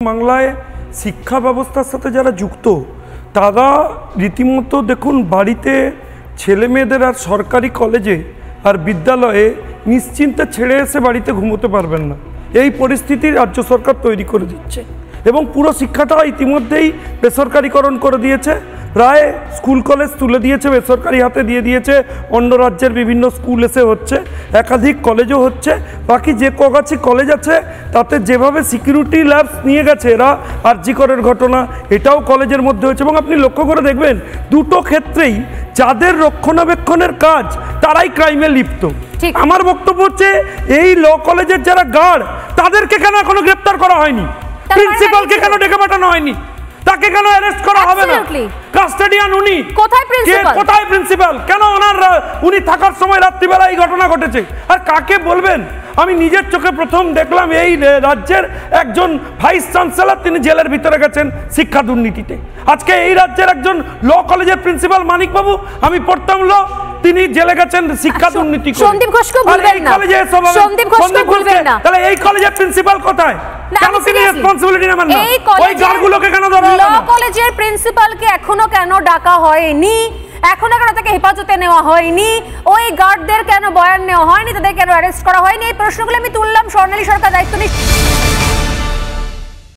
বাংলায় শিক্ষা ব্যবস্থার সাথে যারা যুক্ত তারা রীতিমতো দেখুন বাড়িতে ছেলে মেয়েদের আর সরকারি কলেজে আর বিদ্যালয়ে নিশ্চিন্তে ছেড়ে এসে বাড়িতে ঘুমোতে পারবেন না। এই পরিস্থিতি রাজ্য সরকার তৈরি করে দিচ্ছে এবং পুরো শিক্ষাটা ইতিমধ্যেই বেসরকারিকরণ করে দিয়েছে। প্রায় স্কুল কলেজ তুলে দিয়েছে, বেসরকারি হাতে দিয়ে দিয়েছে। অন্য রাজ্যের বিভিন্ন স্কুল এসে হচ্ছে, একাধিক কলেজও হচ্ছে। বাকি যে কগাছি কলেজ আছে তাতে যেভাবে সিকিউরিটি ল্যাবস নিয়ে গেছে এরা আরজি করের ঘটনা, এটাও কলেজের মধ্যে হচ্ছে। এবং আপনি লক্ষ্য করে দেখবেন দুটো ক্ষেত্রেই যাদের রক্ষণাবেক্ষণের কাজ তারাই ক্রাইমে লিপ্ত। আমার বক্তব্য হচ্ছে এই ল কলেজের যারা গার্ড তাদেরকে কেন এখনো গ্রেপ্তার করা হয়নি, প্রিন্সিপালকে কেন ডেকে পাঠানো হয়নি, তাকে কেন অ্যারেস্ট করা হবে না? কাস্টোডিয়ান উনি কোথায় প্রিন্সিপাল? কেন উনি থাকার সময় রাত্রিবেলা এই ঘটনা ঘটেছে? আর কাকে বলবেন? আমি নিজের চোখে প্রথম দেখলাম এই রাজ্যের একজন ভাইস চ্যান্সেলর তিনি জেলের ভিতরে গেছেন শিক্ষা দুর্নীতিতে। আজকে এই রাজ্যের একজন ল কলেজের প্রিন্সিপাল মানিক বাবু, আমি পড়তাম ল, তিনি জেলে গেছেন শিক্ষা দুর্নীতি। সন্দীপ ঘোষকে ভুলবেন না, সন্দীপ ঘোষকে ভুলবেন না। তাহলে এই কলেজের প্রিন্সিপাল কোথায়? কেন তিনি রেসপন্সিবিলিটি নেবেন না? ওই গার্ডগুলোকে কেন ধরা হলো না? ল কলেজের প্রিন্সিপালকে এখনো কেন ডাকা হয়নি? এখনো কেন তাকে হেফাজতে নেওয়া হয়নি? ওই গার্ডদের কেন বয়ান নেওয়া হয়নি? তাদের কেন অ্যারেস্ট করা হয়নি? এই প্রশ্নগুলো আমি তুললাম। স্বর্ণালী সরকার দায়িত্ব নিচ্ছে।